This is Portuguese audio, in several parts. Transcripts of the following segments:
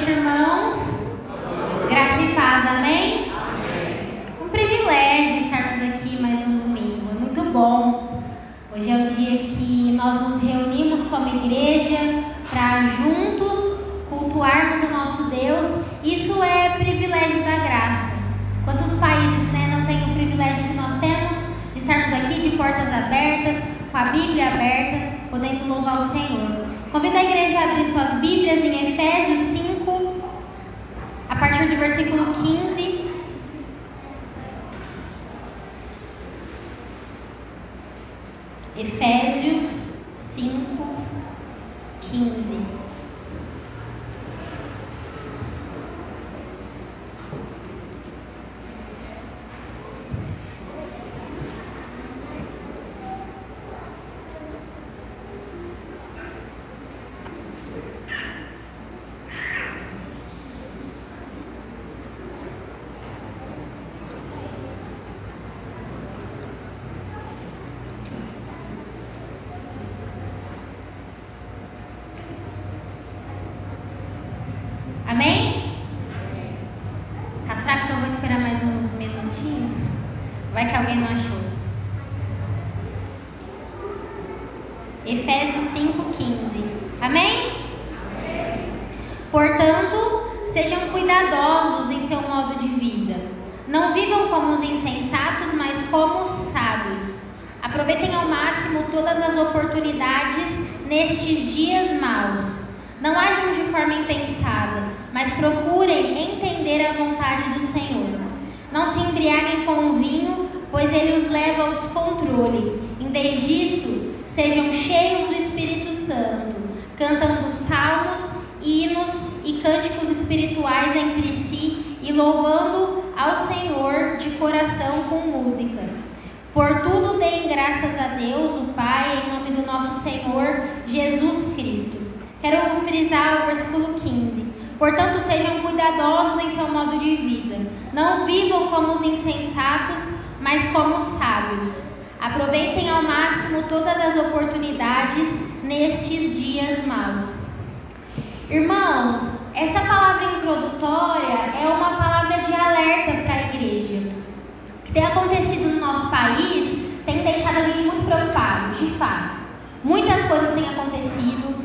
noite, irmãos. Graça e paz, amém? Um privilégio estarmos aqui mais um domingo, é muito bom. Hoje é o dia que nós nos reunimos como igreja para juntos cultuarmos o nosso Deus. Isso é privilégio da graça. Quantos países não têm o privilégio que nós temos de estarmos aqui de portas abertas, com a Bíblia aberta, podendo louvar o Senhor. Convido a igreja a abrir suas Bíblias em Efésios 5, a partir do versículo 15. Efésios 5, 15. Amém? Tá fraco, então eu vou esperar mais uns minutinhos. Vai que alguém não achou. Efésios 5:15. Amém? Portanto, sejam cuidadosos em seu modo de vida. Não vivam como os insensatos, mas como os sábios. Aproveitem ao máximo todas as oportunidades nestes dias maus. Não ajam de forma impensada, mas procurem entender a vontade do Senhor. Não se embriaguem com o vinho, pois ele os leva ao descontrole. Em vez disso, sejam cheios do Espírito Santo, cantando salmos, hinos e cânticos espirituais entre si e louvando ao Senhor de coração com música. Por tudo deem graças a Deus, o Pai, em nome do nosso Senhor Jesus Cristo. Quero frisar o versículo 15. Portanto, sejam cuidadosos em seu modo de vida. Não vivam como os insensatos, mas como os sábios. Aproveitem ao máximo todas as oportunidades nestes dias maus. Irmãos, essa palavra introdutória é uma palavra de alerta para a igreja. O que tem acontecido no nosso país tem deixado a gente muito preocupado, de fato. Muitas coisas têm acontecido.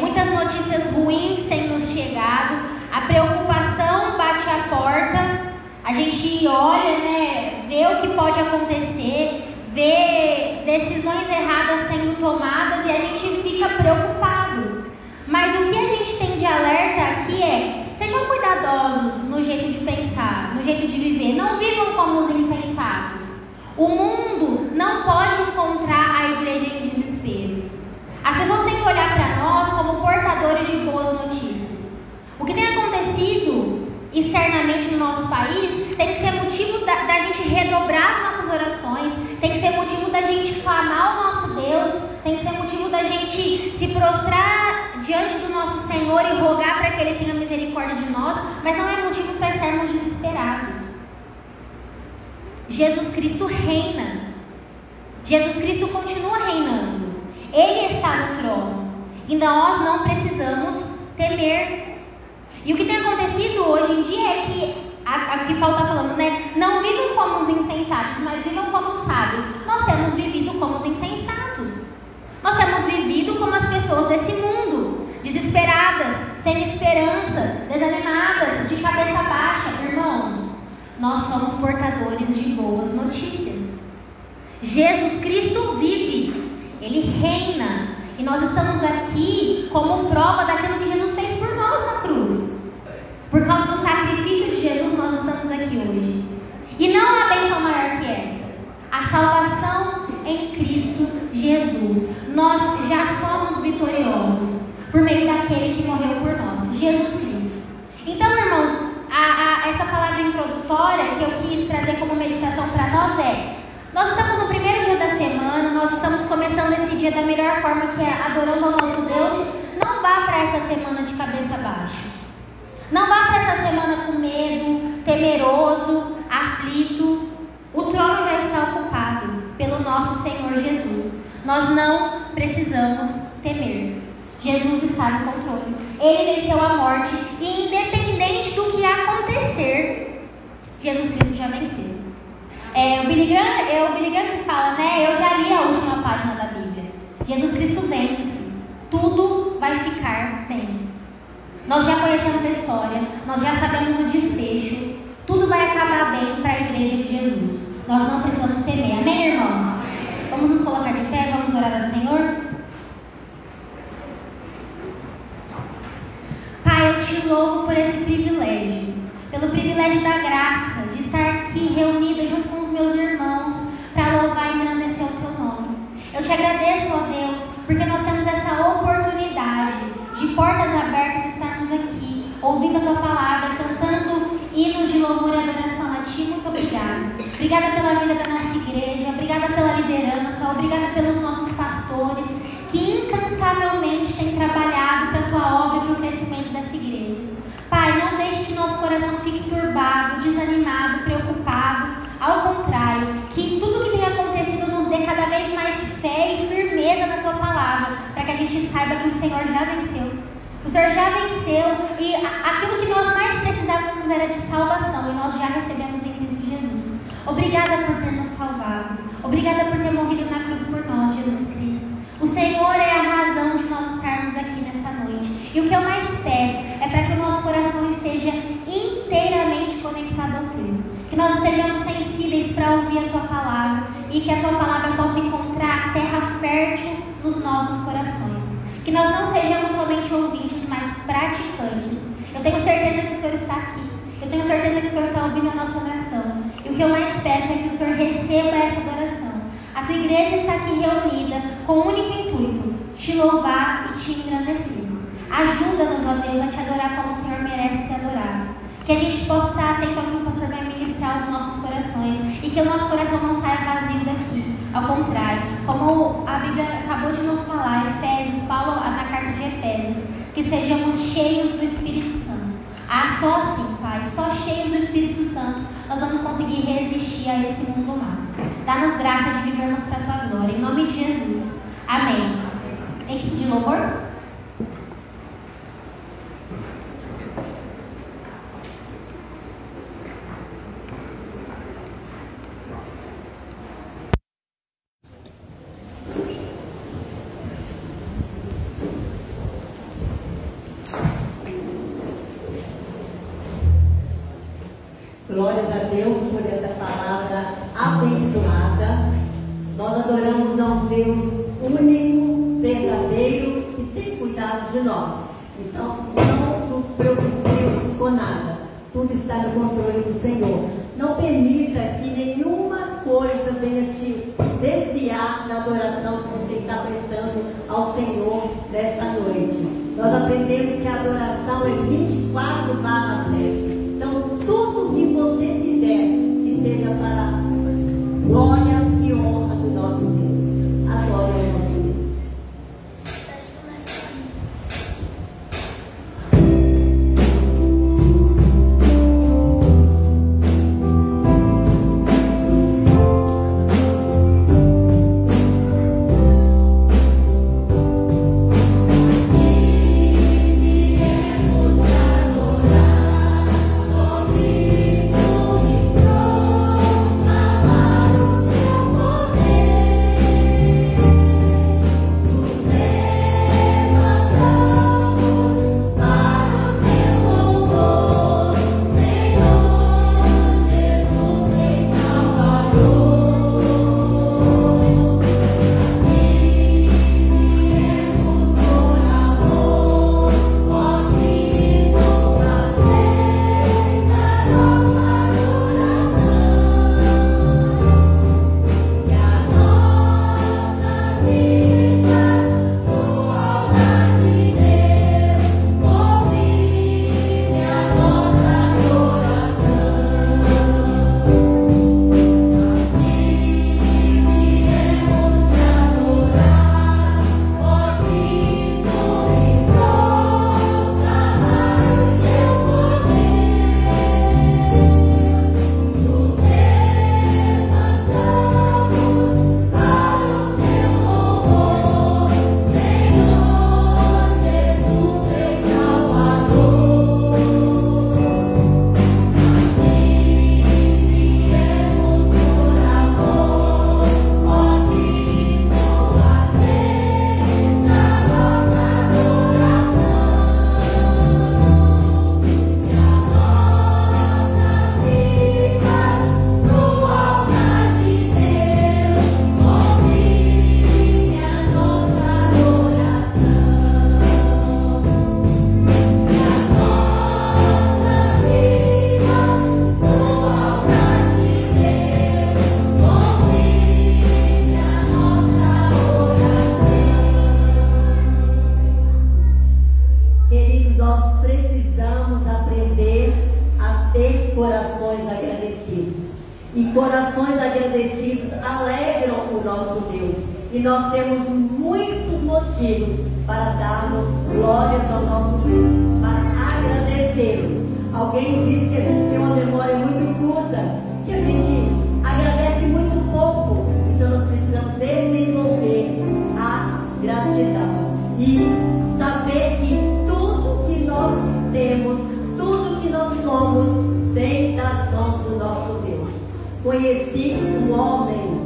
Muitas notícias ruins têm nos chegado, a preocupação bate à porta, a gente olha, vê o que pode acontecer, vê decisões erradas sendo tomadas e a gente fica preocupado. Mas o que a gente tem de alerta aqui é: sejam cuidadosos no jeito de pensar, no jeito de viver, não vivam como os insensatos. O mundo não pode encontrar a igreja em desespero. As pessoas têm que olhar para nós como portadores de boas notícias. O que tem acontecido externamente no nosso país tem que ser motivo da gente redobrar as nossas orações, tem que ser motivo da gente clamar ao nosso Deus, tem que ser motivo da gente se prostrar diante do nosso Senhor e rogar para que Ele tenha misericórdia de nós, mas não é motivo para estarmos desesperados. Jesus Cristo reina. Jesus Cristo continua reinando. Ele está no trono e nós não precisamos temer. E o que tem acontecido hoje em dia é que, aqui Paulo está falando, não vivam como os insensatos, mas vivam como os sábios. Nós temos vivido como os insensatos. Nós temos vivido como as pessoas desse mundo, desesperadas, sem esperança, desanimadas, de cabeça baixa. Irmãos, nós somos portadores de boas notícias. Jesus Cristo vive. Ele reina, e nós estamos aqui como prova daquilo que Jesus fez por nós na cruz. Por causa do sacrifício de Jesus, nós estamos aqui hoje. E não há bênção maior que essa: a salvação em Cristo Jesus. Nós já somos vitoriosos por meio daquele que morreu por nós, Jesus Cristo. Então, irmãos, essa palavra introdutória que eu quis trazer como meditação para nós é: nós estamos no primeiro dia da semana, nós estamos começando esse dia da melhor forma, que é adorando ao nosso Deus. Não vá para essa semana de cabeça baixa. Não vá para essa semana com medo, temeroso, aflito. O trono já está ocupado pelo nosso Senhor Jesus. Nós não precisamos temer. Jesus está no controle. Ele venceu a morte e independente do que acontecer, Jesus Cristo já venceu. O Billy Graham que fala, né? Eu já li a última página da Bíblia. Jesus Cristo vence. Tudo vai ficar bem. Nós já conhecemos a história, nós já sabemos o desfecho. Tudo vai acabar bem para a igreja de Jesus. Nós não precisamos temer. Amém, irmãos? Vamos nos colocar de pé, vamos orar ao Senhor? Pai, eu te louvo por esse privilégio. Pelo privilégio da graça de estar aqui reunida junto com os meus irmãos para louvar e engrandecer o teu nome. Eu te agradeço, ó Deus, porque nós temos essa oportunidade de portas abertas estarmos aqui, ouvindo a tua palavra, cantando hinos de louvor e adoração a ti. Muito obrigada. Obrigada pela vida da nossa igreja, obrigada pela liderança, obrigada pelos nossos pastores que incansavelmente têm trabalhado para a tua obra e para o crescimento dessa igreja. Pai, não deixe que nosso coração fique turbado, desanimado, preocupado. Ao contrário, que tudo que tem acontecido nos dê cada vez mais fé e firmeza na tua palavra, para que a gente saiba que o Senhor já venceu. O Senhor já venceu e aquilo que nós mais precisávamos era de salvação e nós já recebemos em Cristo Jesus. Obrigada por ter nos salvado. Obrigada por ter morrido na cruz por nós, Jesus Cristo. O Senhor é a razão de nós estarmos aqui nessa noite. E o que eu mais peço é para que o nosso coração esteja inteiramente conectado ao teu. Que nós estejamos sensíveis para ouvir a tua palavra e que a tua palavra possa encontrar terra fértil nos nossos corações. Que nós não sejamos somente ouvintes, mas praticantes. Eu tenho certeza que o Senhor está aqui. Eu tenho certeza que o Senhor está ouvindo a nossa oração. E o que eu mais peço é que o Senhor receba essa adoração. A tua igreja está aqui reunida com o único intuito, te louvar e te engrandecer. Ajuda-nos, ó Deus, a te adorar como o Senhor merece ser adorado. Que a gente possa estar atento ao que o pastor vai ministrar aos nossos corações e que o nosso coração não saia vazio daqui. Ao contrário, como a Bíblia acabou de nos falar, Efésios, Paulo na carta de Efésios, que sejamos cheios do Espírito Santo. Só assim, Pai, só cheios do Espírito Santo, nós vamos conseguir resistir a esse mundo má. Dá-nos graça de vivermos para a tua glória. Em nome de Jesus. Amém. Equipe de louvor. Glórias a Deus por essa palavra abençoada. Nós adoramos a um Deus único, verdadeiro, que tem cuidado de nós. Então, não nos preocupemos com nada. Tudo está no controle do Senhor. Não permita que nenhuma coisa venha te desviar da adoração que você está prestando ao Senhor nesta noite. Nós aprendemos que a adoração é 24/7. Então, tudo que você fizer, que seja para a glória e honra do nosso Deus. Adore o nosso Deus. Viemos adorar. nós precisamos aprender a ter corações agradecidos. E corações agradecidos alegram o nosso Deus. E nós temos muitos motivos para darmos glórias ao nosso Deus, para agradecê-lo. Alguém disse que a gente tem uma memória muito curta, que a gente agradece muito pouco. Então nós precisamos desenvolver a gratidão e saber que tudo que nós temos, tudo que nós somos, vem das mãos do nosso Deus. Conheci um homem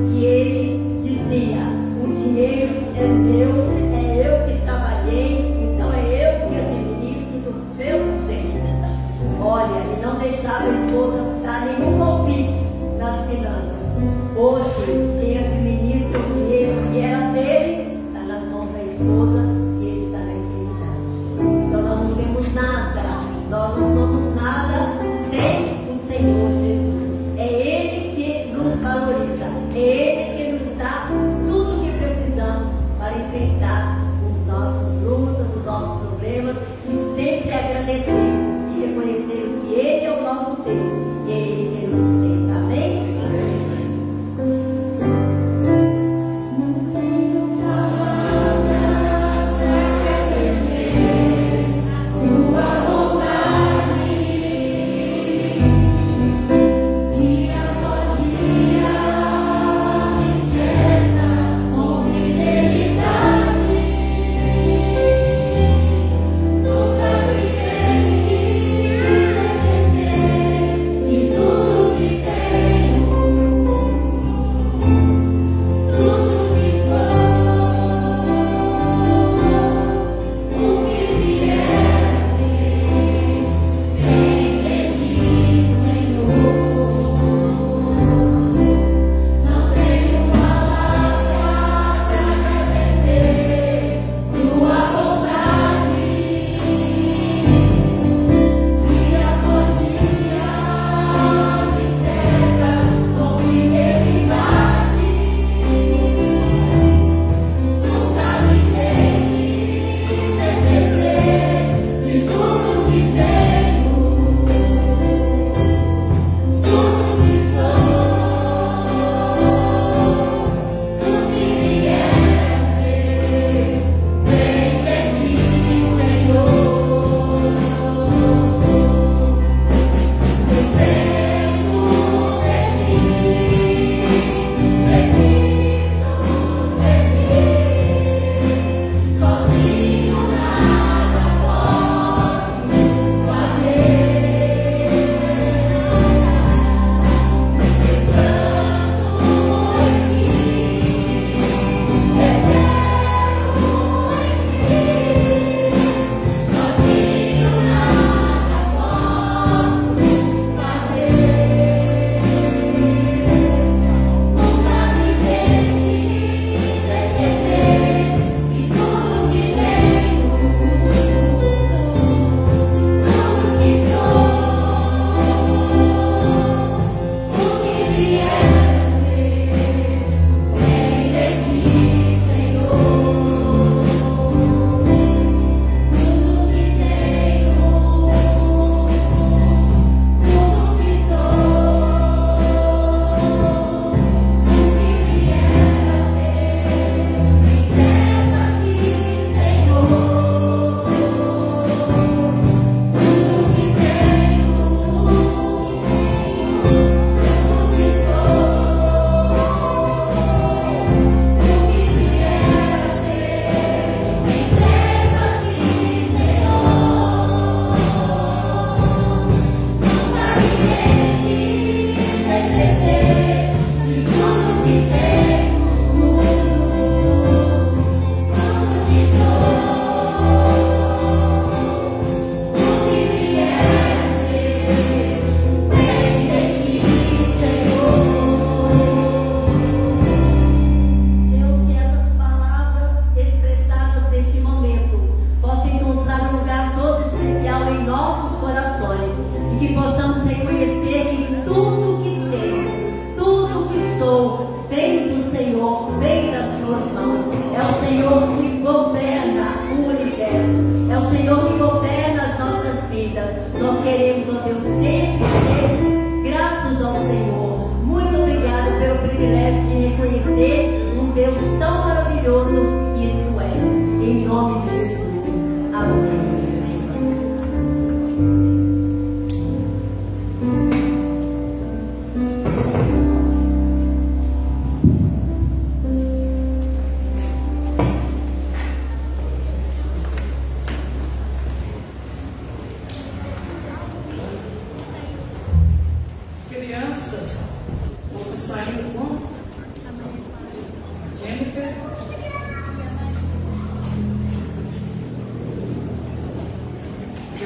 que ele dizia: o dinheiro é meu, é eu que trabalhei, então é eu que administro do meu jeito. Olha, e não deixava a esposa dar nenhum palpite nas finanças. Hoje, quem administra o dinheiro que era dele, está nas mãos da esposa e ele está na eternidade. Então nós não temos nada, nós não somos nada sem o Senhor Jesus. É Ele que nos valoriza, é Ele que nos dá tudo o que precisamos para enfrentar os nossos lutas, os nossos problemas e sempre agradecer e reconhecer que Ele é o nosso Deus e é Ele que nos sustenta. Amém? E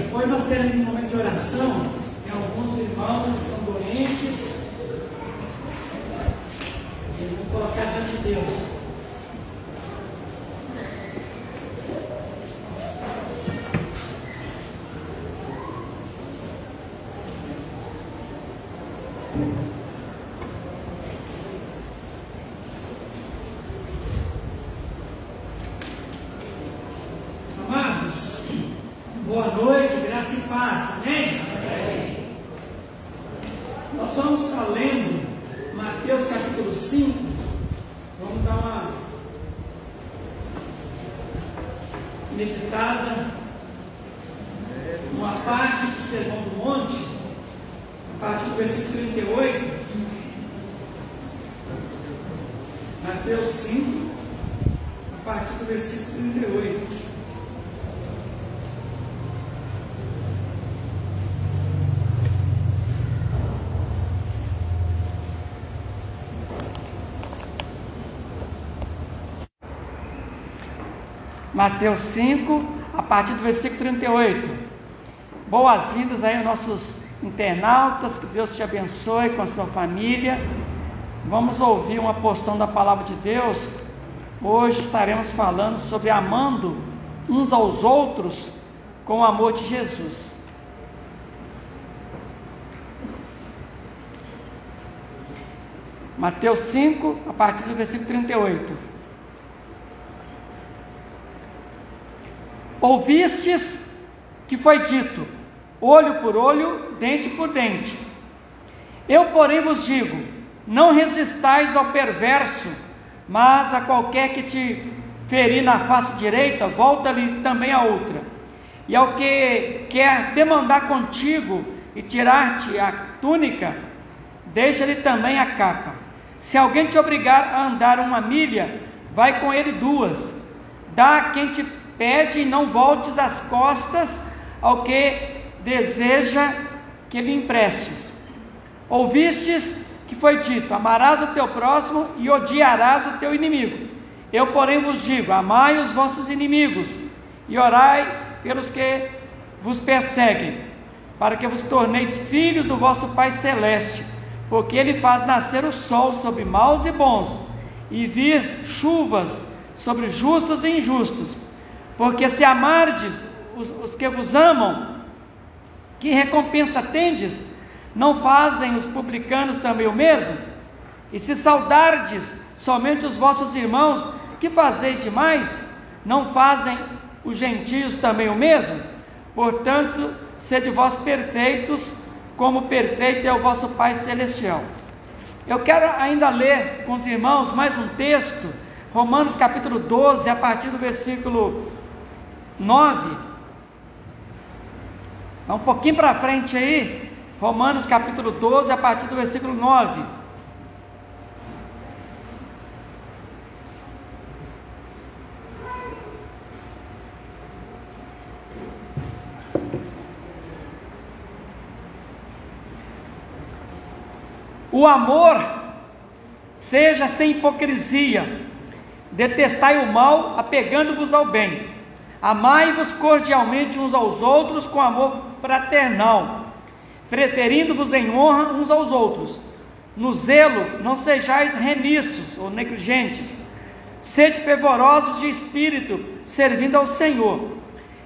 Depois nós teremos um momento de oração. Tem alguns irmãos que estão doentes. E vamos colocar diante de Deus. Amados, boa noite, graça e paz, amém? Amém. Nós vamos estar lendo Mateus capítulo 5, vamos dar uma meditada numa parte do Sermão do Monte, a partir do versículo 38, Mateus 5, a partir do versículo 38. Mateus 5, a partir do versículo 38. Boas-vindas aí aos nossos internautas, que Deus te abençoe com a sua família. Vamos ouvir uma porção da palavra de Deus. Hoje estaremos falando sobre amando uns aos outros com o amor de Jesus. Mateus 5, a partir do versículo 38. Ouvistes que foi dito, olho por olho, dente por dente. Eu, porém, vos digo, não resistais ao perverso, mas a qualquer que te ferir na face direita, volta-lhe também a outra. E ao que quer demandar contigo e tirar-te a túnica, deixa-lhe também a capa. Se alguém te obrigar a andar 1 milha, vai com ele 2. Dá a quem te pede e não voltes as costas ao que deseja que lhe emprestes. Ouvistes que foi dito, amarás o teu próximo e odiarás o teu inimigo. Eu, porém, vos digo, amai os vossos inimigos e orai pelos que vos perseguem, para que vos torneis filhos do vosso Pai Celeste, porque Ele faz nascer o sol sobre maus e bons, e vir chuvas sobre justos e injustos. Porque se amardes os que vos amam, que recompensa tendes? Não fazem os publicanos também o mesmo? E se saudardes somente os vossos irmãos, que fazeis demais? Não fazem os gentios também o mesmo? Portanto, sede vós perfeitos, como perfeito é o vosso Pai Celestial. Eu quero ainda ler com os irmãos mais um texto, Romanos capítulo 12, a partir do versículo 9, um pouquinho para frente aí, Romanos capítulo 12, a partir do versículo 9. O amor seja sem hipocrisia, detestai o mal, apegando-vos ao bem. Amai-vos cordialmente uns aos outros com amor fraternal, preferindo-vos em honra uns aos outros. No zelo não sejais remissos ou negligentes. Sede fervorosos de espírito, servindo ao Senhor.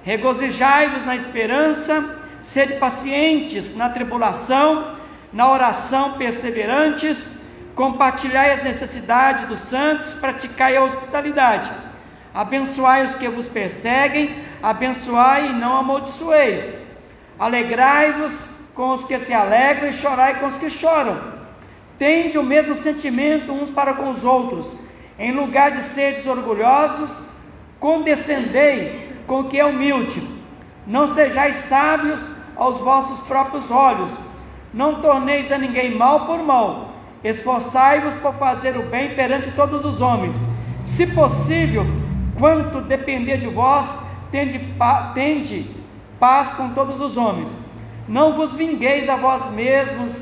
Regozijai-vos na esperança, sede pacientes na tribulação, na oração perseverantes, compartilhai as necessidades dos santos, praticai a hospitalidade. Abençoai os que vos perseguem, abençoai e não amaldiçoeis. Alegrai-vos com os que se alegram e chorai com os que choram. Tende o mesmo sentimento uns para com os outros. Em lugar de seres orgulhosos, condescendei com o que é humilde. Não sejais sábios aos vossos próprios olhos. Não torneis a ninguém mal por mal. Esforçai-vos por fazer o bem perante todos os homens. Se possível, quanto depender de vós, tende paz com todos os homens. Não vos vingueis a vós mesmos,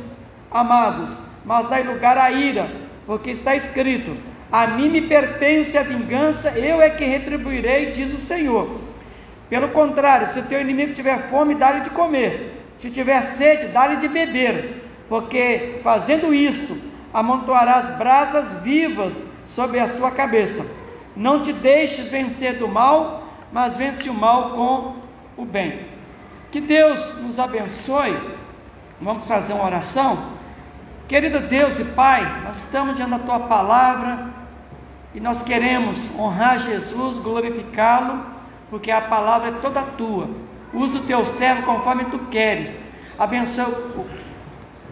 amados, mas dai lugar à ira, porque está escrito: a mim me pertence a vingança, eu é que retribuirei, diz o Senhor. Pelo contrário, se o teu inimigo tiver fome, dá-lhe de comer. Se tiver sede, dá-lhe de beber. Porque fazendo isto, amontoarás brasas vivas sobre a sua cabeça. Não te deixes vencer do mal, mas vence o mal com o bem. Que Deus nos abençoe. Vamos fazer uma oração. Querido Deus e Pai, nós estamos diante da Tua palavra e nós queremos honrar Jesus, glorificá-lo, porque a palavra é toda Tua. Usa o Teu servo conforme Tu queres. Abençoe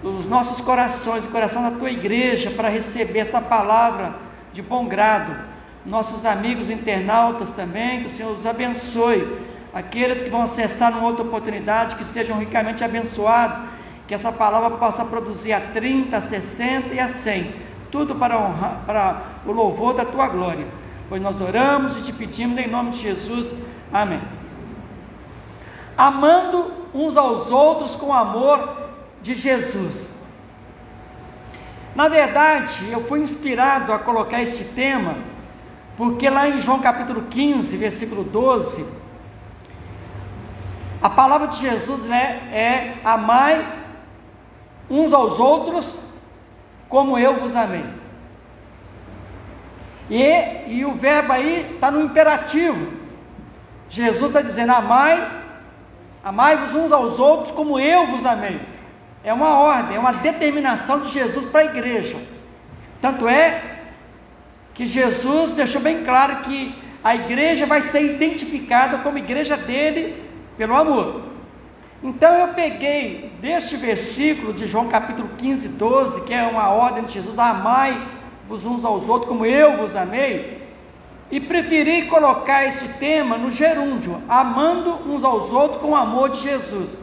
os nossos corações, o coração da Tua igreja, para receber esta palavra de bom grado. Nossos amigos internautas também, que o Senhor os abençoe. Aqueles que vão acessar numa outra oportunidade, que sejam ricamente abençoados, que essa palavra possa produzir a 30, a 60 e a 100, tudo para honrar, para o louvor da Tua glória. Pois nós oramos e te pedimos em nome de Jesus, amém. Amando uns aos outros com o amor de Jesus. Na verdade, eu fui inspirado a colocar este tema, porque lá em João capítulo 15, versículo 12, a palavra de Jesus é amai uns aos outros como eu vos amei. E o verbo aí está no imperativo. Jesus está dizendo: amai-vos uns aos outros como eu vos amei. É uma ordem, é uma determinação de Jesus para a igreja. Tanto é que Jesus deixou bem claro que a igreja vai ser identificada como igreja dele pelo amor. Então eu peguei deste versículo de João capítulo 15, 12, que é uma ordem de Jesus: amai-vos uns aos outros como eu vos amei, e preferi colocar este tema no gerúndio, amando uns aos outros com o amor de Jesus,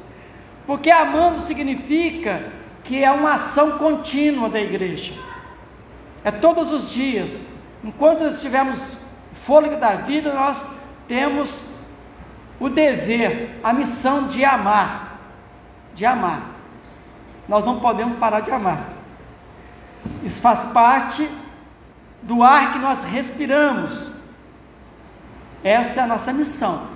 porque amando significa que é uma ação contínua da igreja, é todos os dias. Enquanto estivermos fôlego da vida, nós temos o dever, a missão de amar, nós não podemos parar de amar, isso faz parte do ar que nós respiramos, essa é a nossa missão.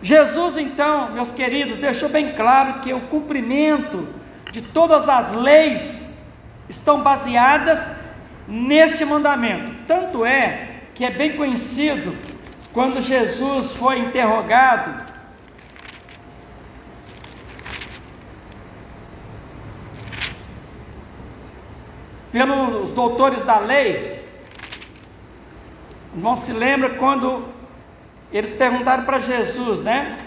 Jesus então, meus queridos, deixou bem claro que o cumprimento de todas as leis estão baseadas neste mandamento. Tanto é que é bem conhecido, quando Jesus foi interrogado pelos doutores da lei, não se lembra quando eles perguntaram para Jesus, né?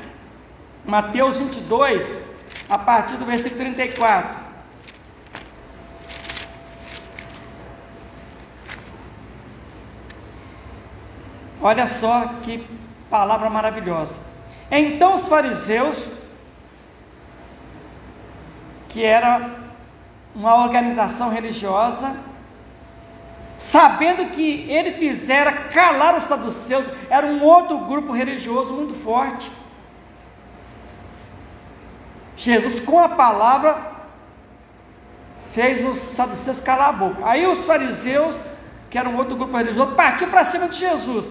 Mateus 22, a partir do versículo 34. Olha só que palavra maravilhosa. Então os fariseus, que era uma organização religiosa, sabendo que ele fizera calar os saduceus, era um outro grupo religioso muito forte, Jesus com a palavra fez os saduceus calar a boca. Aí os fariseus, que era um outro grupo religioso, partiu para cima de Jesus,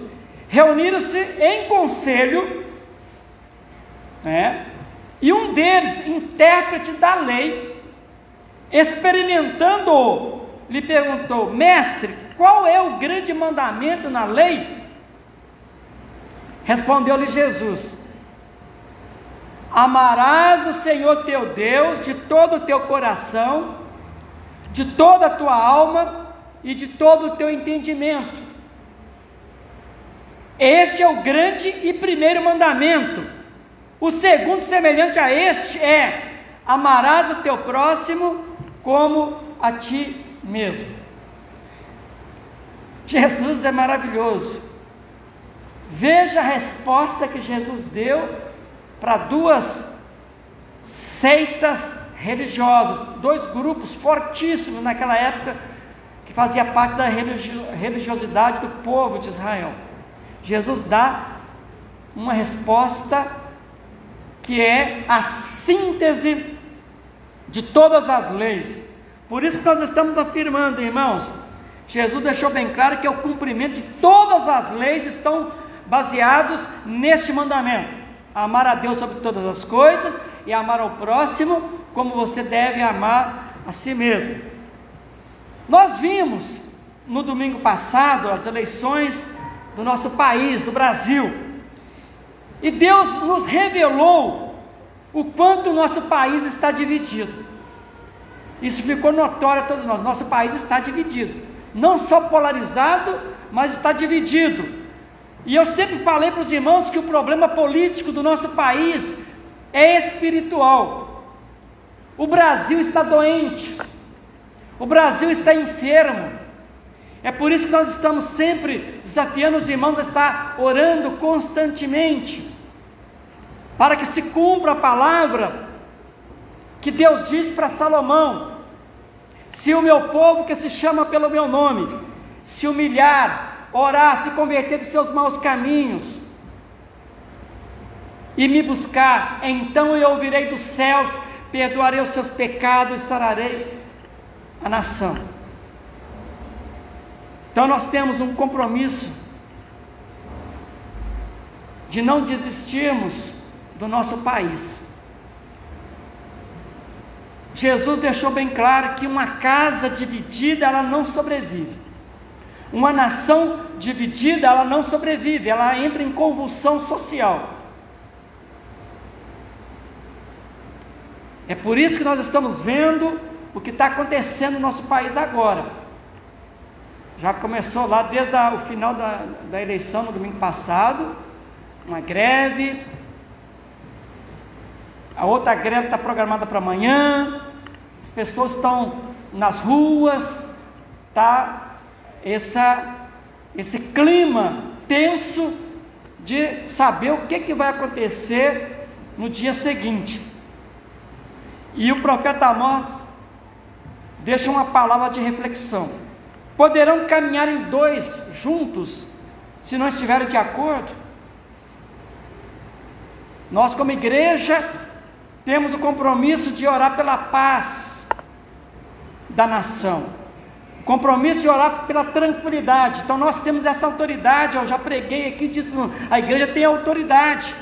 reuniram-se em conselho, né? E um deles, intérprete da lei, experimentando, lhe perguntou: mestre, qual é o grande mandamento na lei? Respondeu-lhe Jesus: amarás o Senhor teu Deus de todo o teu coração, de toda a tua alma e de todo o teu entendimento. Este é o grande e primeiro mandamento. O segundo, semelhante a este, é: amarás o teu próximo como a ti mesmo. Jesus é maravilhoso. Veja a resposta que Jesus deu para duas seitas religiosas, dois grupos fortíssimos naquela época, que fazia parte da religiosidade do povo de Israel. Jesus dá uma resposta que é a síntese de todas as leis. Por isso que nós estamos afirmando, irmãos, Jesus deixou bem claro que o cumprimento de todas as leis estão baseados neste mandamento: amar a Deus sobre todas as coisas e amar ao próximo como você deve amar a si mesmo. Nós vimos no domingo passado as eleições do nosso país, do Brasil, e Deus nos revelou o quanto o nosso país está dividido. Isso ficou notório a todos nós. Nosso país está dividido, não só polarizado, mas está dividido. E eu sempre falei para os irmãos que o problema político do nosso país é espiritual. O Brasil está doente, o Brasil está enfermo. É por isso que nós estamos sempre desafiando os irmãos a estar orando constantemente, para que se cumpra a palavra que Deus disse para Salomão: se o meu povo, que se chama pelo meu nome, se humilhar, orar, se converter dos seus maus caminhos e me buscar, então eu ouvirei dos céus, perdoarei os seus pecados e sararei a nação. Então nós temos um compromisso de não desistirmos do nosso país. Jesus deixou bem claro que uma casa dividida, ela não sobrevive. Uma nação dividida, ela não sobrevive, ela entra em convulsão social. É por isso que nós estamos vendo o que está acontecendo no nosso país agora. Já começou lá desde o final da eleição no domingo passado, uma greve. A outra greve está programada para amanhã. As pessoas estão nas ruas, tá? Esse clima tenso de saber o que vai acontecer no dia seguinte. E o profeta Amós deixa uma palavra de reflexão: poderão caminhar em dois juntos se não estiverem de acordo? Nós, como igreja, temos o compromisso de orar pela paz da nação, o compromisso de orar pela tranquilidade. Então nós temos essa autoridade. Eu já preguei aqui, disse, a igreja tem autoridade.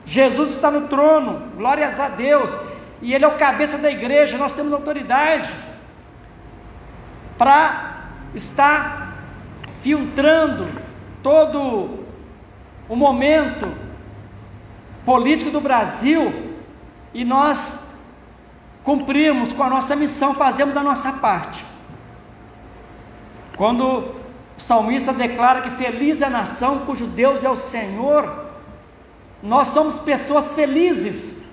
Jesus está no trono, glórias a Deus, e Ele é o cabeça da igreja. Nós temos autoridade para estar filtrando todo o momento político do Brasil, e nós cumprimos com a nossa missão, fazemos a nossa parte. Quando o salmista declara que feliz é a nação cujo Deus é o Senhor, nós somos pessoas felizes,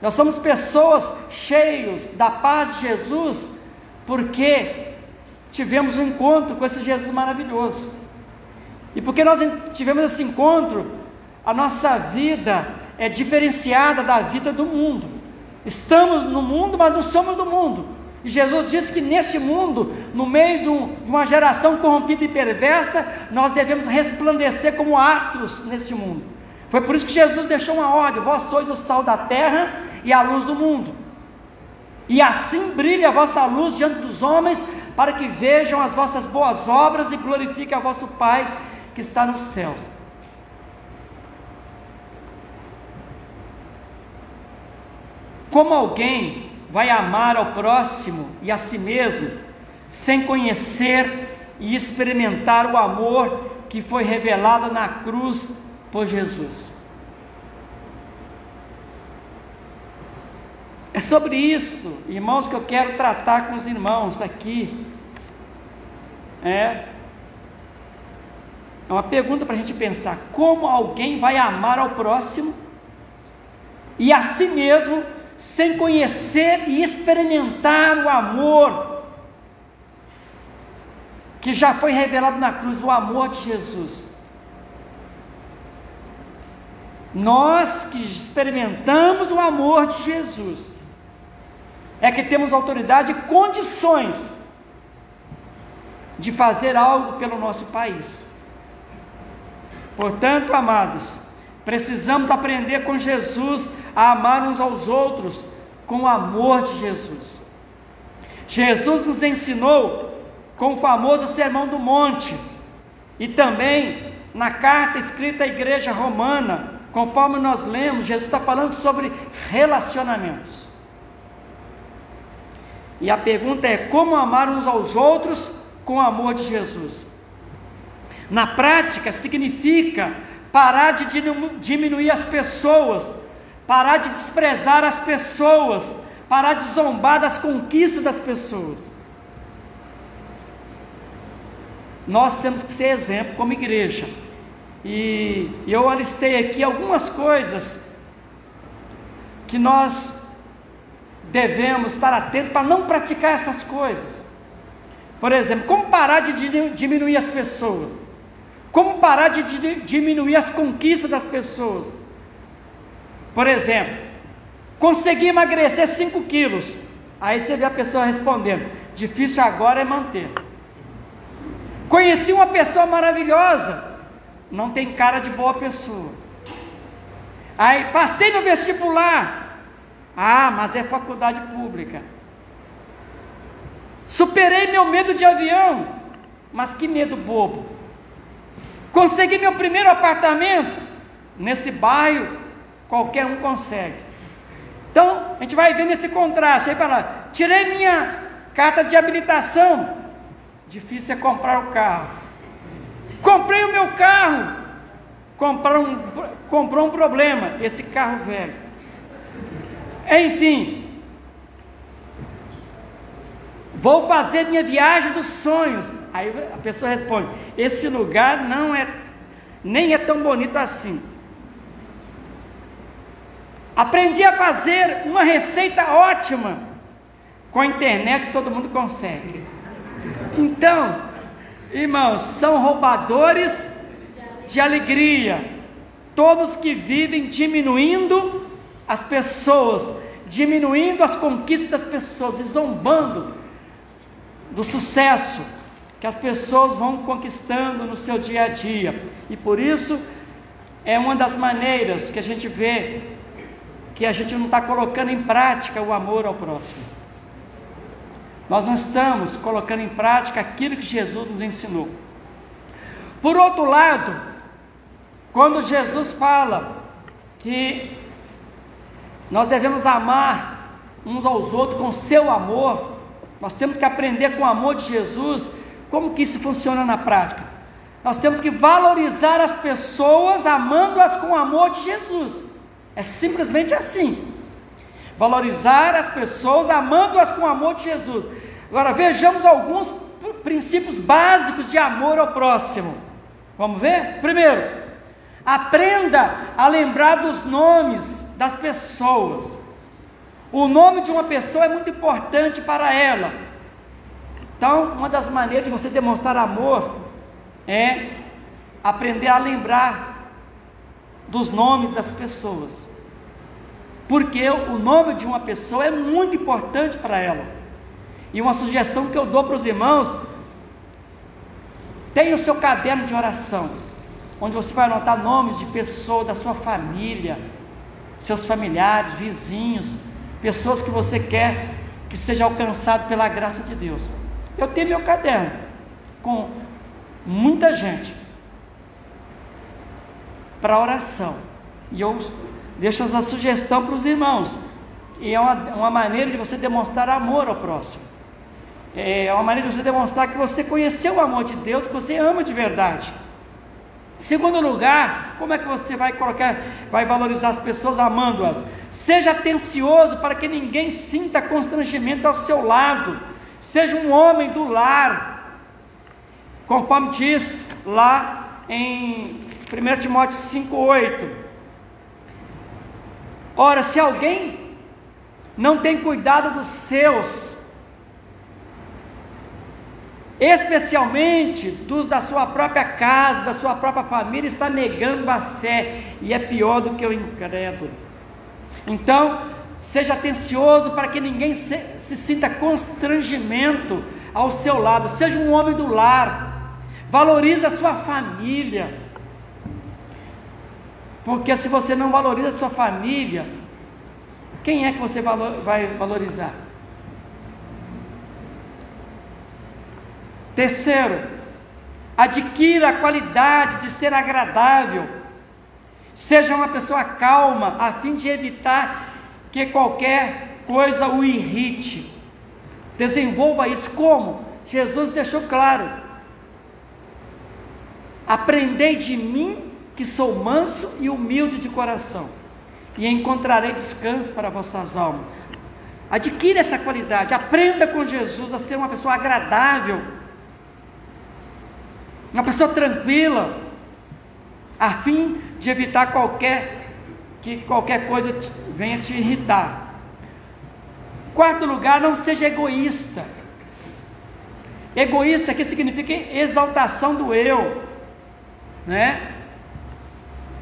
nós somos pessoas cheios da paz de Jesus, porque tivemos um encontro com esse Jesus maravilhoso. E porque nós tivemos esse encontro, a nossa vida é diferenciada da vida do mundo. Estamos no mundo, mas não somos do mundo. E Jesus disse que neste mundo, no meio de uma geração corrompida e perversa, nós devemos resplandecer como astros neste mundo. Foi por isso que Jesus deixou uma ordem: vós sois o sal da terra e a luz do mundo. E assim brilhe a vossa luz diante dos homens, para que vejam as vossas boas obras e glorifiquem a vosso Pai que está nos céus. Como alguém vai amar ao próximo e a si mesmo, sem conhecer e experimentar o amor que foi revelado na cruz por Jesus? É sobre isso, irmãos, que eu quero tratar com os irmãos aqui. É uma pergunta para a gente pensar: como alguém vai amar ao próximo e a si mesmo, sem conhecer e experimentar o amor que já foi revelado na cruz, o amor de Jesus? Nós que experimentamos o amor de Jesus é que temos autoridade e condições de fazer algo pelo nosso país. Portanto, amados, precisamos aprender com Jesus a amar uns aos outros com o amor de Jesus. Jesus nos ensinou com o famoso Sermão do Monte, e também na carta escrita à igreja romana, conforme nós lemos, Jesus está falando sobre relacionamentos. E a pergunta é: como amar uns aos outros com o amor de Jesus? Na prática, significa parar de diminuir as pessoas, parar de desprezar as pessoas, parar de zombar das conquistas das pessoas. Nós temos que ser exemplo como igreja. E eu alistei aqui algumas coisas que nós devemos estar atentos para não praticar essas coisas. Por exemplo, como parar de diminuir as pessoas? Como parar de diminuir as conquistas das pessoas? Por exemplo, consegui emagrecer 5 quilos. Aí você vê a pessoa respondendo: difícil agora é manter. Conheci uma pessoa maravilhosa, não tem cara de boa pessoa. Aí passei no vestibular, mas é faculdade pública. Superei meu medo de avião, mas que medo bobo. Consegui meu primeiro apartamento, nesse bairro qualquer um consegue. Então a gente vai ver nesse contraste. Aí fala: tirei minha carta de habilitação, difícil é comprar o carro. Comprei o meu carro, comprou um problema, esse carro velho. Enfim, vou fazer minha viagem dos sonhos. Aí a pessoa responde: esse lugar nem é tão bonito assim. Aprendi a fazer uma receita ótima. Com a internet todo mundo consegue. Então, irmãos, são roubadores de alegria, todos que vivem diminuindo as pessoas, diminuindo as conquistas das pessoas, e zombando do sucesso que as pessoas vão conquistando no seu dia a dia. E por isso é uma das maneiras que a gente vê que a gente não está colocando em prática o amor ao próximo. Nós não estamos colocando em prática aquilo que Jesus nos ensinou. Por outro lado, quando Jesus fala que nós devemos amar uns aos outros com o seu amor, nós temos que aprender com o amor de Jesus. Como que isso funciona na prática? Nós temos que valorizar as pessoas amando-as com o amor de Jesus. É simplesmente assim. Valorizar as pessoas amando-as com o amor de Jesus. Agora vejamos alguns princípios básicos de amor ao próximo. Vamos ver? Primeiro, aprenda a lembrar dos nomes das pessoas. O nome de uma pessoa é muito importante para ela. Então, uma das maneiras de você demonstrar amor é aprender a lembrar dos nomes das pessoas. Porque o nome de uma pessoa é muito importante para ela. E uma sugestão que eu dou para os irmãos: tenha o seu caderno de oração, onde você vai anotar nomes de pessoas da sua família, seus familiares, vizinhos, pessoas que você quer que seja alcançado pela graça de Deus. Eu tenho meu caderno com muita gente para oração, e eu deixo essa sugestão para os irmãos. E é uma maneira de você demonstrar amor ao próximo. É uma maneira de você demonstrar que você conheceu o amor de Deus, que você ama de verdade. Segundo lugar, como é que você vai valorizar as pessoas amando-as? Seja atencioso para que ninguém sinta constrangimento ao seu lado. Seja um homem do lar, conforme diz lá em 1 Timóteo 5,8. Ora, se alguém não tem cuidado dos seus, especialmente dos da sua própria casa, da sua própria família, está negando a fé, e é pior do que o incrédulo. Então, seja atencioso para que ninguém se sinta constrangimento ao seu lado. Seja um homem do lar, valorize a sua família, porque se você não valoriza a sua família, quem é que você vai valorizar? Terceiro, Adquira a qualidade de ser agradável. Seja uma pessoa calma, a fim de evitar que qualquer coisa o irrite. Desenvolva isso como? Jesus deixou claro: aprendei de mim, que sou manso e humilde de coração, e encontrarei descanso para vossas almas. Adquira essa qualidade, aprenda com Jesus a ser uma pessoa agradável, uma pessoa tranquila, a fim de evitar que qualquer coisa venha te irritar. Quarto lugar, não seja egoísta. Egoísta que significa exaltação do eu, né?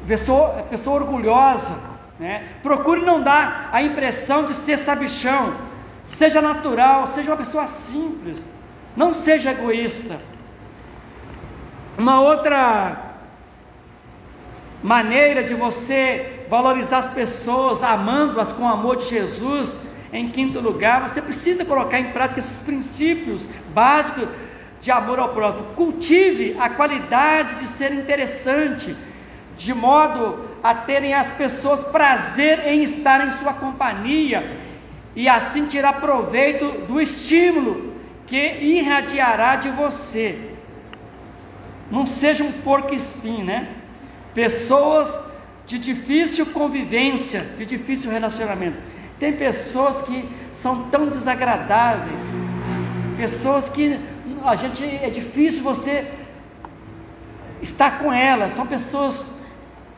Pessoa orgulhosa, né? Procure não dar a impressão de ser sabichão. Seja natural, seja uma pessoa simples. Não seja egoísta. Uma outra maneira de você valorizar as pessoas, amando-as com o amor de Jesus, em quinto lugar, você precisa colocar em prática esses princípios básicos de amor ao próximo. Cultive a qualidade de ser interessante, de modo a terem as pessoas prazer em estar em sua companhia, e assim tirar proveito do estímulo que irradiará de você. Não seja um porco-espinho, né? Pessoas de difícil convivência, de difícil relacionamento. Tem pessoas que são tão desagradáveis, pessoas que é difícil você estar com elas. São pessoas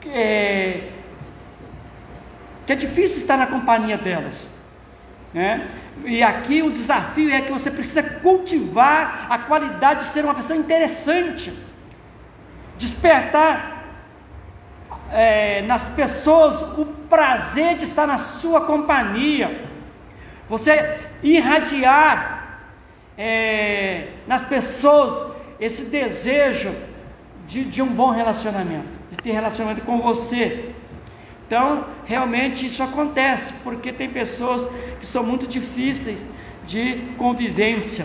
que é difícil estar na companhia delas, né? E aqui o desafio é que você precisa cultivar a qualidade de ser uma pessoa interessante, despertar nas pessoas o prazer de estar na sua companhia, você irradiar nas pessoas esse desejo de um bom relacionamento, de ter relacionamento com você. Então, realmente isso acontece, porque tem pessoas que são muito difíceis de convivência,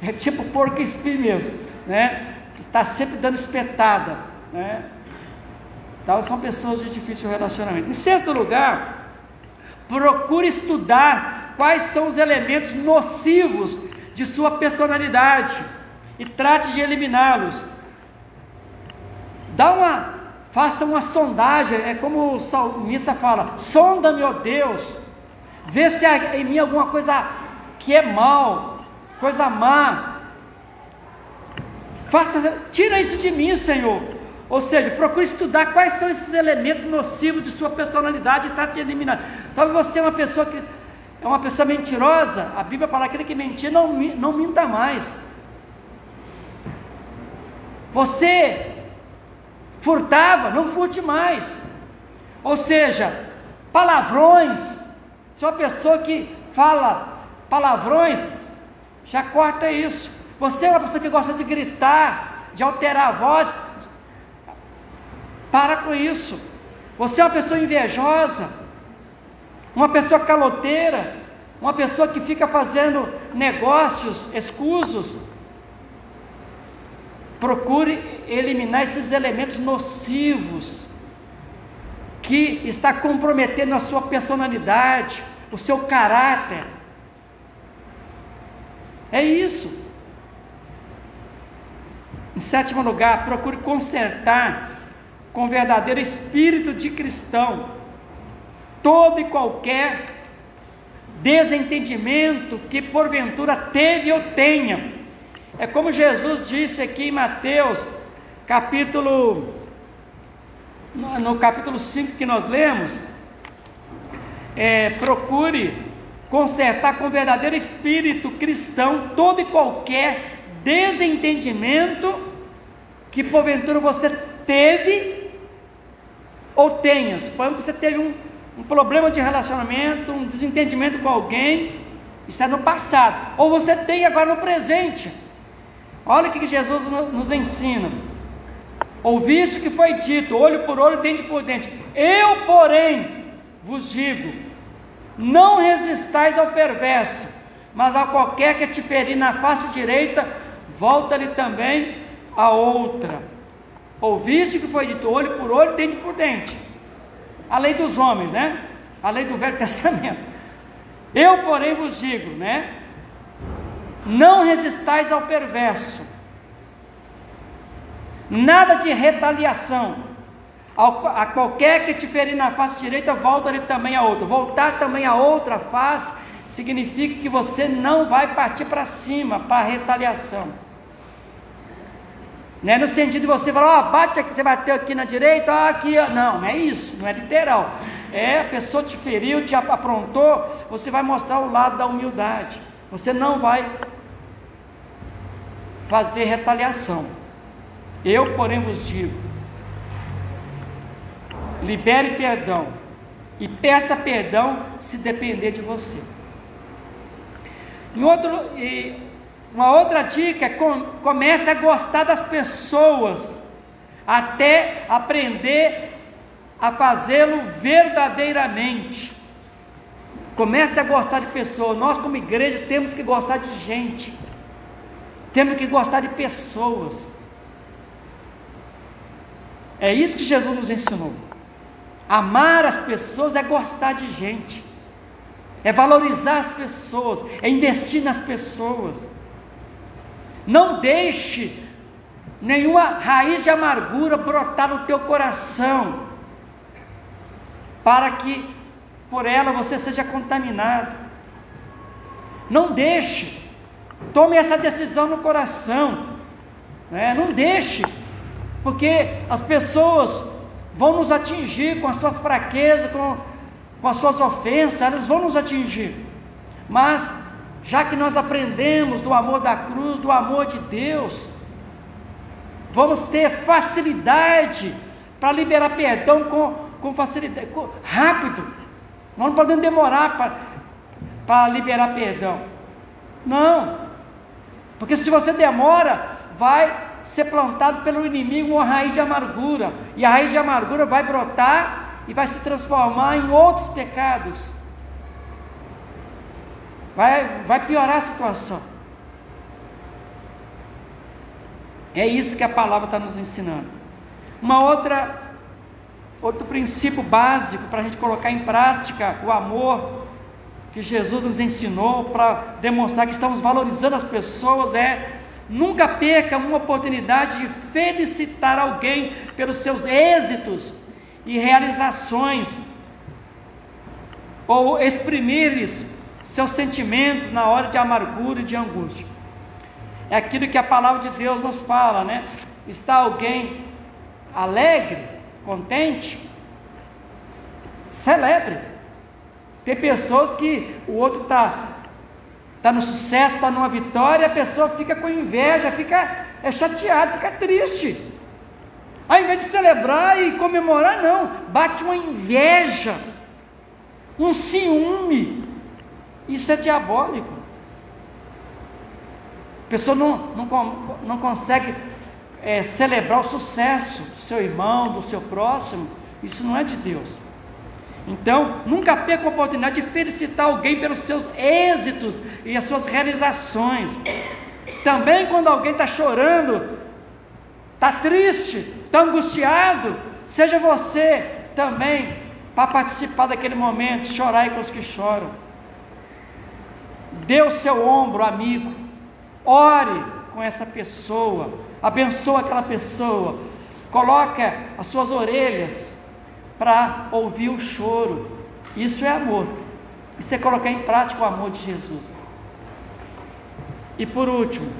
é tipo porco-espinho mesmo, né? Está sempre dando espetada, né? Então, são pessoas de difícil relacionamento. Em sexto lugar, procure estudar quais são os elementos nocivos de sua personalidade e trate de eliminá-los. Faça uma sondagem, é como o salmista fala: sonda-me, ó Deus, vê se há em mim alguma coisa que é mal, coisa má. Tira isso de mim, Senhor. Ou seja, procure estudar quais são esses elementos nocivos de sua personalidade e trate de eliminar. Talvez você é uma pessoa mentirosa. A Bíblia fala que aquele que mentir não minta mais. Você furtava, não furte mais. Ou seja, palavrões. Se é uma pessoa que fala palavrões, já corta isso. Você é uma pessoa que gosta de gritar, de alterar a voz, para com isso. Você é uma pessoa invejosa, uma pessoa caloteira, uma pessoa que fica fazendo negócios escusos. Procure eliminar esses elementos nocivos que está comprometendo a sua personalidade, o seu caráter. É isso. Em sétimo lugar, procure consertar com verdadeiro espírito de cristão todo e qualquer desentendimento que porventura teve ou tenha. É como Jesus disse aqui em Mateus, no capítulo 5 que nós lemos, procure consertar com verdadeiro espírito cristão todo e qualquer desentendimento que porventura você teve ou tenha. Suponhamos que você teve um problema de relacionamento, um desentendimento com alguém, isso é no passado, ou você tem agora no presente. Olha o que Jesus nos ensina: ouviste o que foi dito, olho por olho, dente por dente. Eu, porém, vos digo, não resistais ao perverso, mas a qualquer que te ferir na face direita, volta-lhe também a outra. Ouviste que foi dito olho por olho, dente por dente. A lei dos homens, né? A lei do Velho Testamento. Eu, porém, vos digo, né? Não resistais ao perverso. Nada de retaliação. A qualquer que te ferir na face direita, volta-lhe também a outra. Voltar também a outra face significa que você não vai partir para cima, para a retaliação. Não é no sentido de você falar, bate aqui, você bateu aqui na direita, aqui, não, não é isso, não é literal. É, a pessoa te feriu, te aprontou, você vai mostrar o lado da humildade. Você não vai fazer retaliação. Eu, porém, vos digo, libere perdão e peça perdão se depender de você. Uma outra dica é comece a gostar das pessoas até aprender a fazê-lo verdadeiramente. Comece a gostar de pessoas. Nós como igreja temos que gostar de gente, temos que gostar de pessoas. É isso que Jesus nos ensinou. Amar as pessoas é gostar de gente, é valorizar as pessoas, é investir nas pessoas. Não deixe nenhuma raiz de amargura brotar no teu coração, para que por ela você seja contaminado. Não deixe, tome essa decisão no coração, né? Não deixe, porque as pessoas vão nos atingir com as suas fraquezas, com as suas ofensas, elas vão nos atingir, mas já que nós aprendemos do amor da cruz, do amor de Deus, vamos ter facilidade para liberar perdão com facilidade, rápido. Nós não podemos demorar para liberar perdão, não, porque se você demora, vai ser plantado pelo inimigo uma raiz de amargura, e a raiz de amargura vai brotar e vai se transformar em outros pecados, vai piorar a situação. É isso que a palavra está nos ensinando. Outro princípio básico para a gente colocar em prática o amor que Jesus nos ensinou, para demonstrar que estamos valorizando as pessoas, nunca perca uma oportunidade de felicitar alguém pelos seus êxitos e realizações, ou exprimir-lhes seus sentimentos na hora de amargura e de angústia. É aquilo que a palavra de Deus nos fala, né? Está alguém alegre, contente? Celebre. Tem pessoas que o outro está no sucesso, está numa vitória, a pessoa fica com inveja, fica chateada, fica triste. Ao invés de celebrar e comemorar, não, bate uma inveja, um ciúme. Isso é diabólico. A pessoa não consegue celebrar o sucesso do seu irmão, do seu próximo. Isso não é de Deus. Então, nunca perca a oportunidade de felicitar alguém pelos seus êxitos e as suas realizações. Também quando alguém está chorando, está triste, está angustiado, seja você também para participar daquele momento, chorar com os que choram. Dê o seu ombro, amigo, ore com essa pessoa, abençoa aquela pessoa, coloca as suas orelhas para ouvir o choro. Isso é amor. Isso é colocar em prática o amor de Jesus. E por último,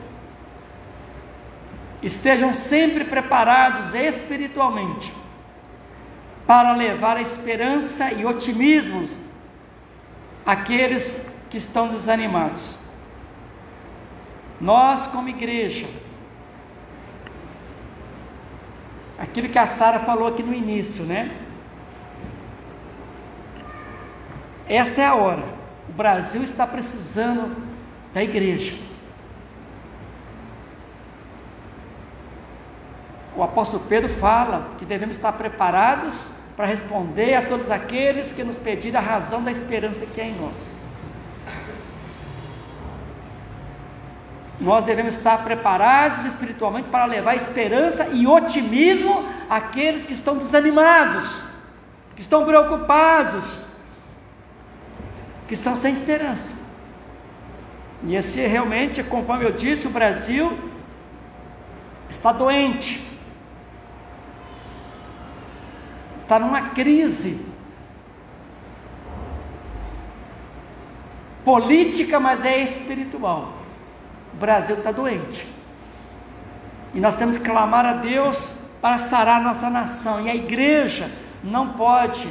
estejam sempre preparados espiritualmente para levar a esperança e otimismo àqueles que estão desanimados. Nós como igreja, aquilo que a Sara falou aqui no início, né? Esta é a hora. O Brasil está precisando da igreja. O apóstolo Pedro fala que devemos estar preparados para responder a todos aqueles que nos pedirem a razão da esperança que é em nós. nós devemos estar preparados espiritualmente para levar esperança e otimismo àqueles que estão desanimados, que estão preocupados, que estão sem esperança. E esse realmente, conforme eu disse, o Brasil está doente, está numa crise política, mas é espiritual. O Brasil está doente, e nós temos que clamar a Deus para sarar a nossa nação, e a igreja não pode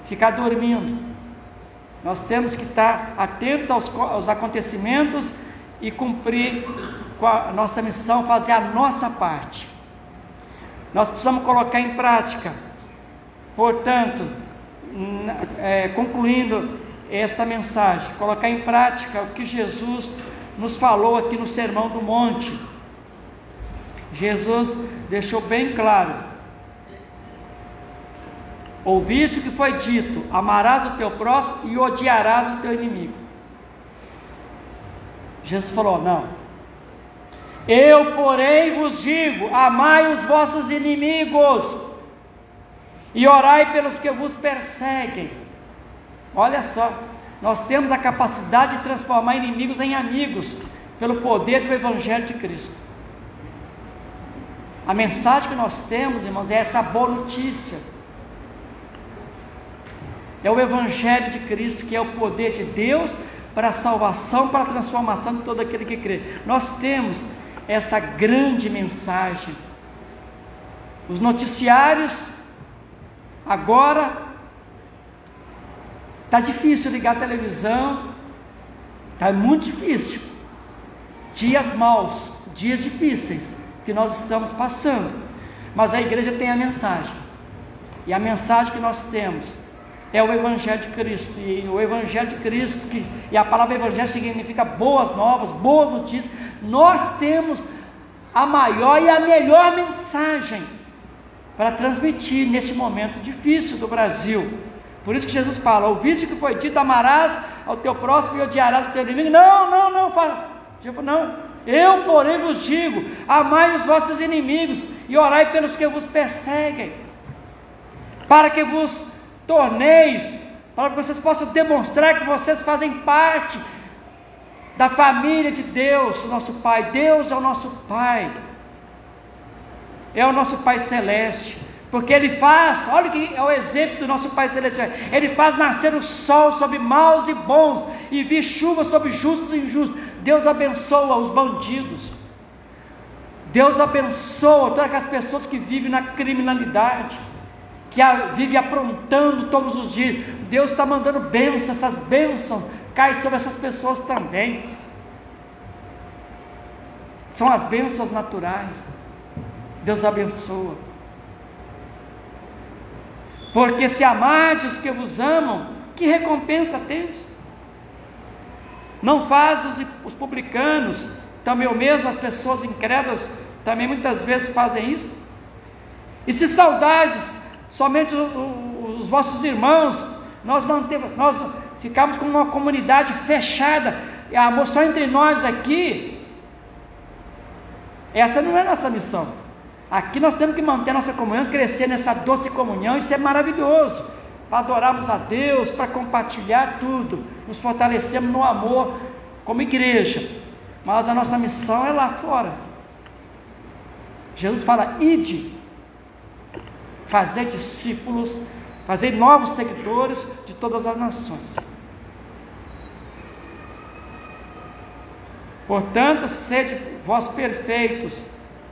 ficar dormindo. Nós temos que estar atentos aos acontecimentos e cumprir com a nossa missão, fazer a nossa parte. Nós precisamos colocar em prática. Portanto, concluindo esta mensagem, colocar em prática o que Jesus nos falou aqui no Sermão do Monte. Jesus deixou bem claro: ouviste o que foi dito, amarás o teu próximo e odiarás o teu inimigo. Jesus falou: não, eu porém vos digo, amai os vossos inimigos e orai pelos que vos perseguem. Olha só, nós temos a capacidade de transformar inimigos em amigos, pelo poder do Evangelho de Cristo. A mensagem que nós temos, irmãos, é essa boa notícia. É o Evangelho de Cristo, que é o poder de Deus para a salvação, para a transformação de todo aquele que crê. Nós temos esta grande mensagem. Os noticiários, agora, está difícil ligar a televisão, está muito difícil. Dias maus, dias difíceis que nós estamos passando, mas a igreja tem a mensagem, e a mensagem que nós temos é o Evangelho de Cristo. E o Evangelho de Cristo, e a palavra Evangelho significa boas novas, boas notícias. Nós temos a maior e a melhor mensagem para transmitir neste momento difícil do Brasil. Por isso que Jesus fala: ouviste o que foi dito, amarás ao teu próximo e odiarás o teu inimigo. Não, eu porém vos digo, amai os vossos inimigos e orai pelos que vos perseguem, para que vos torneis, para que vocês possam demonstrar que vocês fazem parte da família de Deus, o nosso Pai. Deus é o nosso Pai, é o nosso Pai Celeste, porque Ele faz, olha que é o exemplo do nosso Pai Celestial, Ele faz nascer o sol sobre maus e bons, e vir chuva sobre justos e injustos. Deus abençoa os bandidos, Deus abençoa todas aquelas pessoas que vivem na criminalidade, que vivem aprontando todos os dias. Deus está mandando bênçãos, essas bênçãos caem sobre essas pessoas também. São as bênçãos naturais. Deus abençoa. Porque se amardes os que vos amam, que recompensa tendes? Não faz os publicanos, também o mesmo, as pessoas incrédulas, também muitas vezes fazem isso? E se saudardes somente os vossos irmãos, nós ficamos com uma comunidade fechada, amor só entre nós aqui, essa não é a nossa missão. Aqui nós temos que manter nossa comunhão, crescer nessa doce comunhão, isso é maravilhoso, para adorarmos a Deus, para compartilhar tudo, nos fortalecemos no amor como igreja, mas a nossa missão é lá fora. Jesus fala: ide, fazer discípulos, fazer novos seguidores de todas as nações. Portanto, sede vós perfeitos,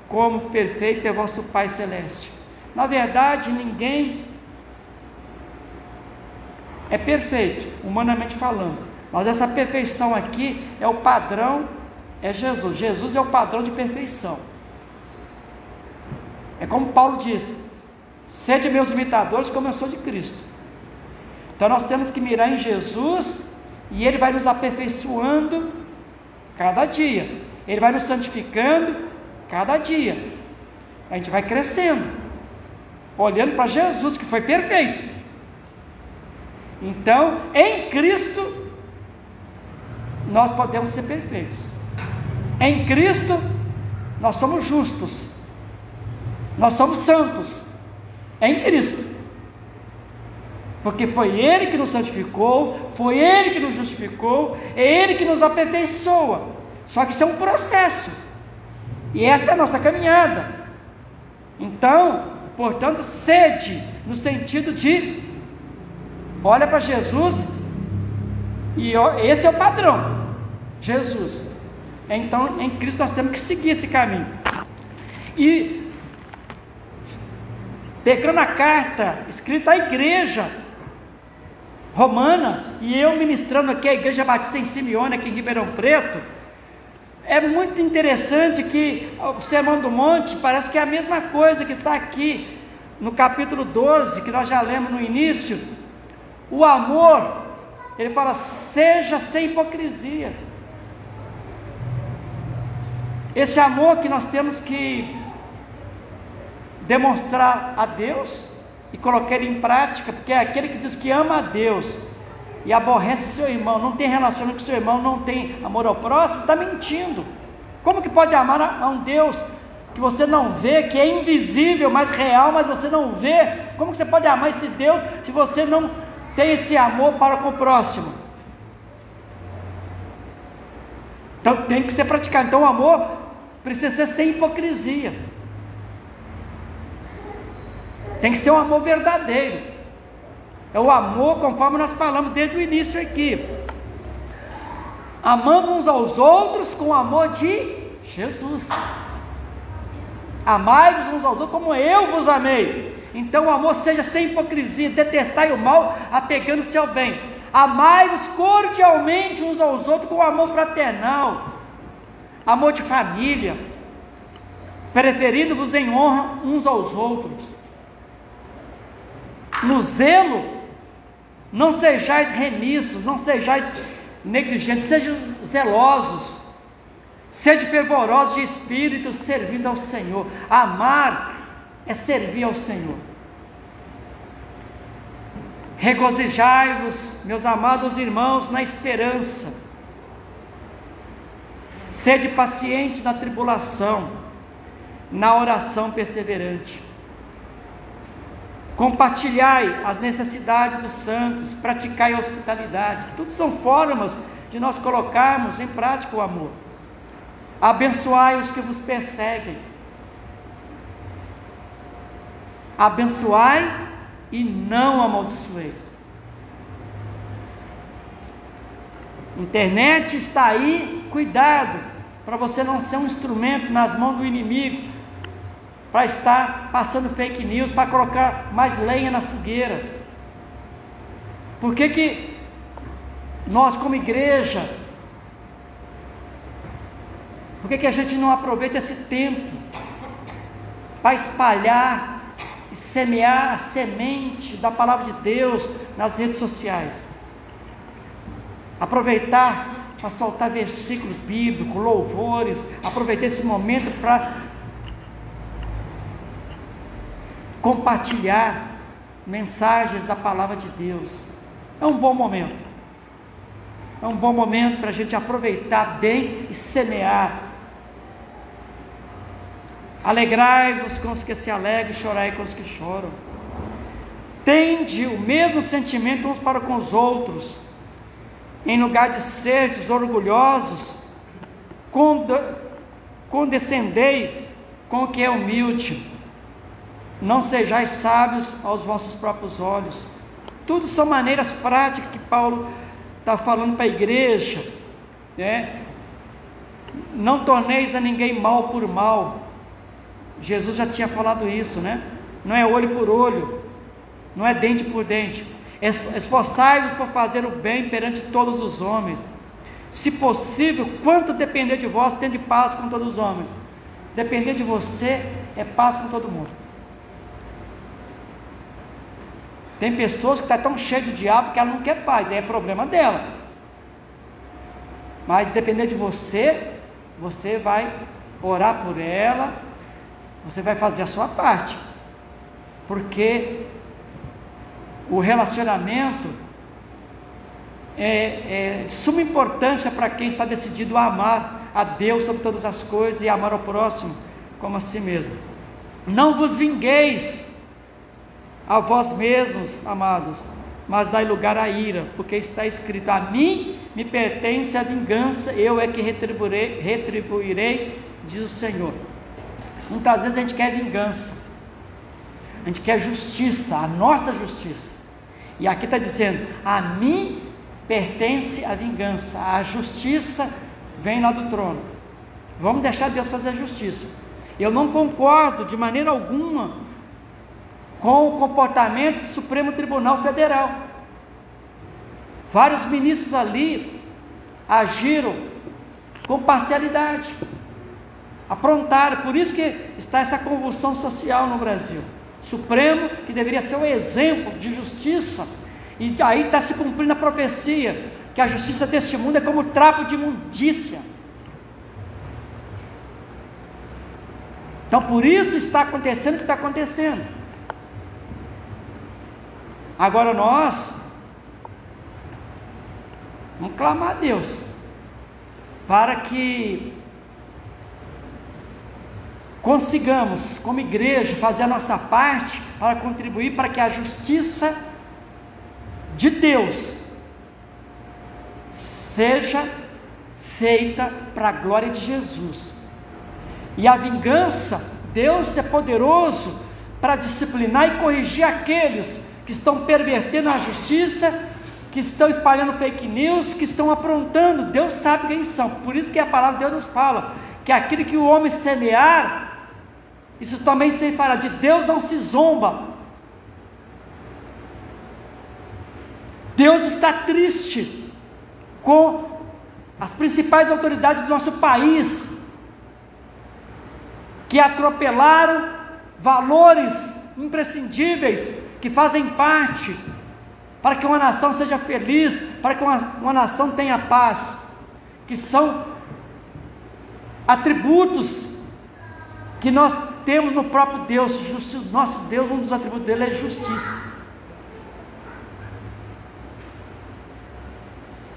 como perfeito é vosso Pai Celeste. Na verdade, ninguém é perfeito, humanamente falando, mas essa perfeição aqui é o padrão, é Jesus. Jesus é o padrão de perfeição. É como Paulo disse: sede meus imitadores como eu sou de Cristo. Então nós temos que mirar em Jesus, e Ele vai nos aperfeiçoando cada dia, Ele vai nos santificando cada dia, a gente vai crescendo, olhando para Jesus que foi perfeito. Então, em Cristo, nós podemos ser perfeitos. Em Cristo nós somos justos, nós somos santos, em Cristo, porque foi Ele que nos santificou, foi Ele que nos justificou, é Ele que nos aperfeiçoa. Só que isso é um processo, e essa é a nossa caminhada. Então, portanto, sede no sentido de olha para Jesus e esse é o padrão, Jesus. Então, em Cristo nós temos que seguir esse caminho. E pegando a carta escrita à igreja romana, e eu ministrando aqui a Igreja Batista em Simeone, aqui em Ribeirão Preto, é muito interessante que o Sermão do Monte parece que é a mesma coisa que está aqui no capítulo 12, que nós já lemos no início. O amor, ele fala, seja sem hipocrisia. Esse amor que nós temos que demonstrar a Deus e colocar ele em prática, porque é aquele que diz que ama a Deus e aborrece seu irmão, não tem relacionamento com seu irmão, não tem amor ao próximo, está mentindo. Como que pode amar a um Deus que você não vê, que é invisível, mas real, mas você não vê? Como que você pode amar esse Deus se você não tem esse amor para com o próximo? Então tem que ser praticado. Então o amor precisa ser sem hipocrisia, tem que ser um amor verdadeiro. É o amor conforme nós falamos desde o início aqui, amando uns aos outros com o amor de Jesus. Amai-vos uns aos outros como eu vos amei. Então o amor seja sem hipocrisia, detestai o mal, apegando-se ao bem. Amai-vos cordialmente uns aos outros com amor fraternal, amor de família, preferindo-vos em honra uns aos outros. No zelo, não sejais remissos, não sejais negligentes, sejam zelosos, sede fervorosos de espírito, servindo ao Senhor. Amar é servir ao Senhor. Regozijai-vos, meus amados irmãos, na esperança, sede pacientes na tribulação, na oração perseverante. Compartilhai as necessidades dos santos, praticai a hospitalidade. Tudo são formas de nós colocarmos em prática o amor. Abençoai os que vos perseguem. Abençoai e não amaldiçoeis. Internet está aí, cuidado, para você não ser um instrumento nas mãos do inimigo, para estar passando fake news, para colocar mais lenha na fogueira. Por que nós como igreja, por que a gente não aproveita esse tempo para espalhar e semear a semente da palavra de Deus nas redes sociais? Aproveitar para soltar versículos bíblicos, louvores, aproveitar esse momento para compartilhar mensagens da palavra de Deus. É um bom momento, é um bom momento para a gente aproveitar bem e semear. Alegrai-vos com os que se alegram, chorai com os que choram. Tende o mesmo sentimento uns para com os outros, em lugar de serdes orgulhosos, condescendei com o que é humilde. Não sejais sábios aos vossos próprios olhos. Tudo são maneiras práticas que Paulo está falando para a igreja, né? Não torneis a ninguém mal por mal. Jesus já tinha falado isso, né? Não é olho por olho, não é dente por dente. Esforçai-vos por fazer o bem perante todos os homens. Se possível, quanto depender de vós, tende paz com todos os homens. Depender de você é paz com todo mundo. Tem pessoas que estão tão cheias do diabo que ela não quer paz, é problema dela. Mas depender de você, você vai orar por ela, você vai fazer a sua parte, porque o relacionamento é de suma importância para quem está decidido a amar a Deus sobre todas as coisas e amar ao próximo como a si mesmo. Não vos vingueis a vós mesmos, amados, mas dai lugar à ira, porque está escrito: a mim me pertence a vingança, eu é que retribuirei, diz o Senhor. Muitas vezes a gente quer vingança, a gente quer justiça, a nossa justiça, e aqui está dizendo: a mim pertence a vingança, a justiça vem lá do trono. Vamos deixar Deus fazer a justiça. Eu não concordo de maneira alguma com o comportamento do Supremo Tribunal Federal. Vários ministros ali agiram com parcialidade, aprontaram, por isso que está essa convulsão social no Brasil. Supremo, que deveria ser um exemplo de justiça, e aí está se cumprindo a profecia, que a justiça deste mundo é como trapo de imundícia. Então por isso está acontecendo o que está acontecendo. Agora nós vamos clamar a Deus para que consigamos, como igreja, fazer a nossa parte para contribuir para que a justiça de Deus seja feita para a glória de Jesus. E a vingança, Deus é poderoso para disciplinar e corrigir aqueles que estão pervertendo a justiça, que estão espalhando fake news, que estão aprontando. Deus sabe quem são. Por isso que a palavra de Deus nos fala que aquilo que o homem semear, isso também se fará. De Deus não se zomba. Deus está triste com as principais autoridades do nosso país, que atropelaram valores imprescindíveis, que fazem parte para que uma nação seja feliz, para que uma nação tenha paz, que são atributos que nós temos no próprio Deus. Nosso Deus, um dos atributos dele é justiça.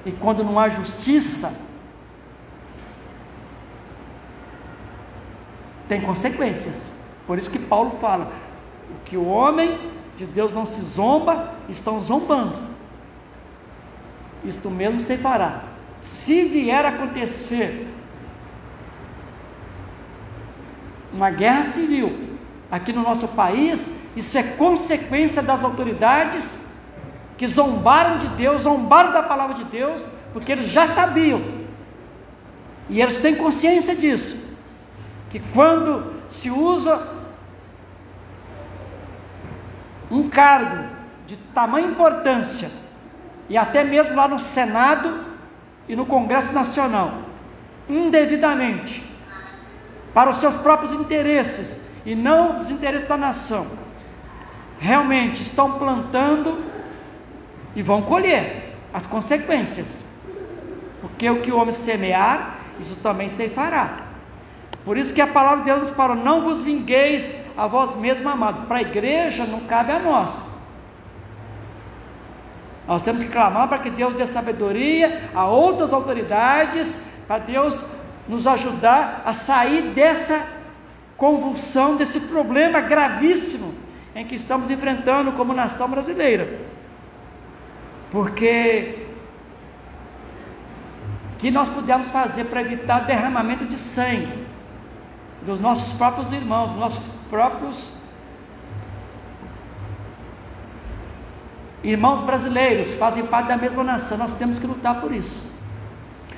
E quando não há justiça, tem consequências. Por isso que Paulo fala: o que o homem de Deus não se zomba, estão zombando. Isto mesmo se fará. Se vier a acontecer uma guerra civil aqui no nosso país, isso é consequência das autoridades que zombaram de Deus, zombaram da palavra de Deus, porque eles já sabiam, e eles têm consciência disso, que quando se usa um cargo de tamanha importância, e até mesmo lá no Senado e no Congresso Nacional, indevidamente, para os seus próprios interesses, e não os interesses da nação, realmente estão plantando e vão colher as consequências, porque o que o homem semear, isso também se fará. Por isso que a palavra de Deus nos fala: não vos vingueis a vós mesmos, amados. Para a igreja não cabe a nós. Nós temos que clamar para que Deus dê sabedoria a outras autoridades, para Deus nos ajudar a sair dessa convulsão, desse problema gravíssimo em que estamos enfrentando como nação brasileira. Porque o que nós pudermos fazer para evitar derramamento de sangue dos nossos próprios irmãos, dos nossos próprios irmãos brasileiros, fazem parte da mesma nação, nós temos que lutar por isso.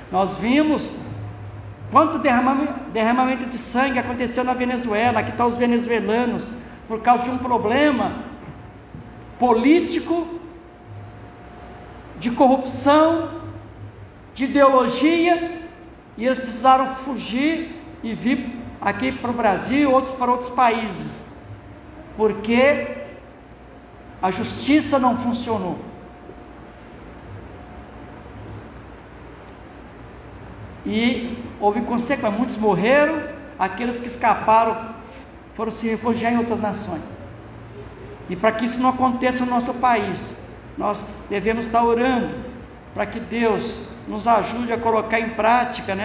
Nós vimos quanto derramamento de sangue aconteceu na Venezuela. Aqui estão os venezuelanos, por causa de um problema político, de corrupção, de ideologia, e eles precisaram fugir e vir aqui para o Brasil, outros para outros países, porque a justiça não funcionou. E houve consequência, muitos morreram, aqueles que escaparam foram se refugiar em outras nações. E para que isso não aconteça no nosso país, nós devemos estar orando para que Deus nos ajude a colocar em prática,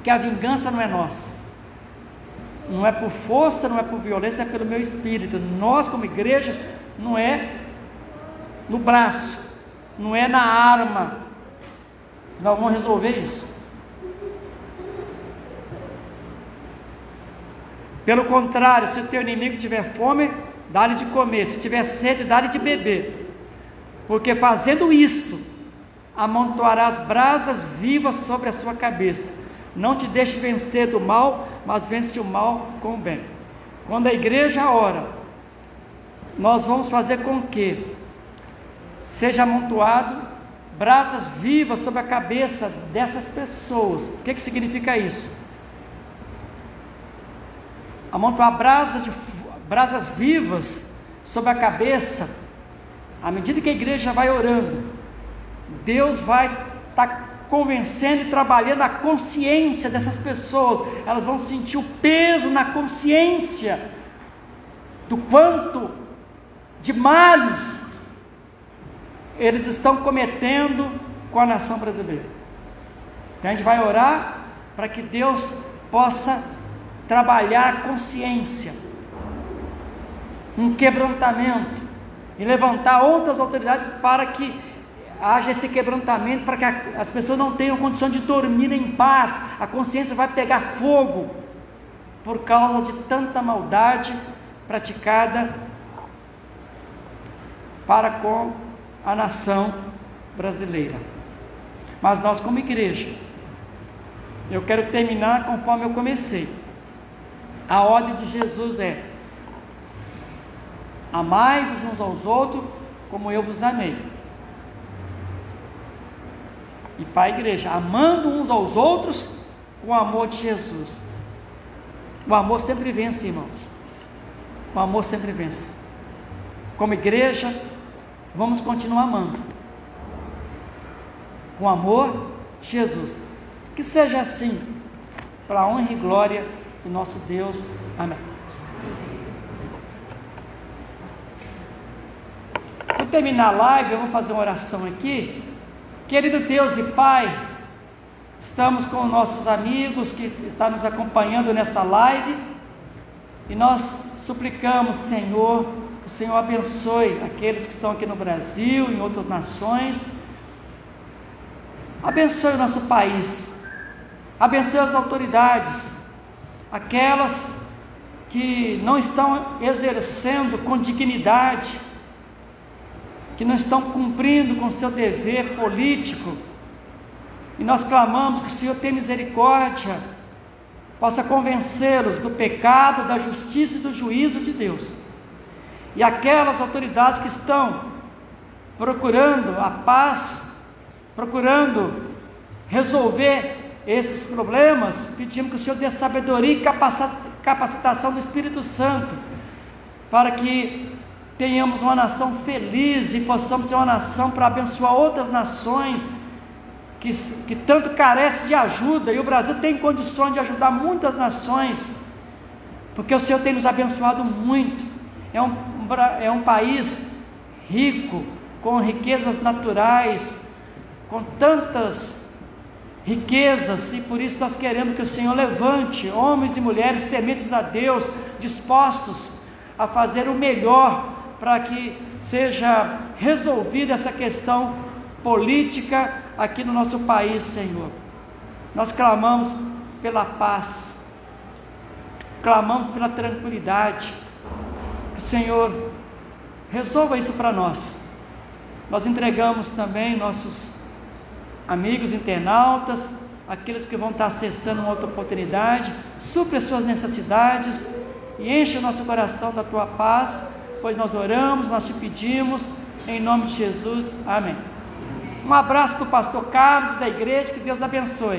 porque a vingança não é nossa, não é por força, não é por violência, é pelo meu espírito. Nós como igreja, não é no braço, não é na arma, nós vamos resolver isso. Pelo contrário, se o teu inimigo tiver fome, dá-lhe de comer, se tiver sede, dá-lhe de beber, porque fazendo isto, amontoarás brasas vivas sobre a sua cabeça. Não te deixe vencer do mal, mas vence o mal com o bem. Quando a igreja ora, nós vamos fazer com que seja amontoado brasas vivas sobre a cabeça dessas pessoas. O que significa isso? Amontoar brasas vivas sobre a cabeça. À medida que a igreja vai orando, Deus vai estar convencendo e trabalhando a consciência dessas pessoas. Elas vão sentir o peso na consciência do quanto de males eles estão cometendo com a nação brasileira. Então a gente vai orar para que Deus possa trabalhar a consciência, um quebrantamento, e levantar outras autoridades para que haja esse quebrantamento, para que as pessoas não tenham condição de dormir em paz. A consciência vai pegar fogo por causa de tanta maldade praticada para com a nação brasileira. Mas nós como igreja, eu quero terminar conforme eu comecei. A ordem de Jesus é: amai-vos uns aos outros como eu vos amei. E para a igreja, amando uns aos outros com o amor de Jesus. O amor sempre vence, irmãos. O amor sempre vence. Como igreja, vamos continuar amando com amor de Jesus. Que seja assim, para a honra e glória do nosso Deus. Amém. Vou terminar a live, eu vou fazer uma oração aqui. Querido Deus e Pai, estamos com nossos amigos que estão nos acompanhando nesta live, e nós suplicamos, Senhor, que o Senhor abençoe aqueles que estão aqui no Brasil, em outras nações. Abençoe o nosso país, abençoe as autoridades, aquelas que não estão exercendo com dignidade, que não estão cumprindo com o seu dever político, e nós clamamos que o Senhor tenha misericórdia, possa convencê-los do pecado, da justiça e do juízo de Deus. E aquelas autoridades que estão procurando a paz, procurando resolver esses problemas, pedimos que o Senhor dê sabedoria e capacitação do Espírito Santo, para que tenhamos uma nação feliz e possamos ser uma nação para abençoar outras nações que tanto carecem de ajuda, e o Brasil tem condições de ajudar muitas nações, porque o Senhor tem nos abençoado muito. É um país rico, com riquezas naturais, com tantas riquezas, e por isso nós queremos que o Senhor levante homens e mulheres tementes a Deus, dispostos a fazer o melhor para que seja resolvida essa questão política aqui no nosso país, Senhor. Nós clamamos pela paz, clamamos pela tranquilidade, que o Senhor resolva isso para nós. Nós entregamos também nossos amigos internautas, aqueles que vão estar acessando uma outra oportunidade, supre as suas necessidades e enche o nosso coração da tua paz, pois nós oramos, nós te pedimos, em nome de Jesus, amém. Um abraço do pastor Carlos, da igreja, que Deus abençoe.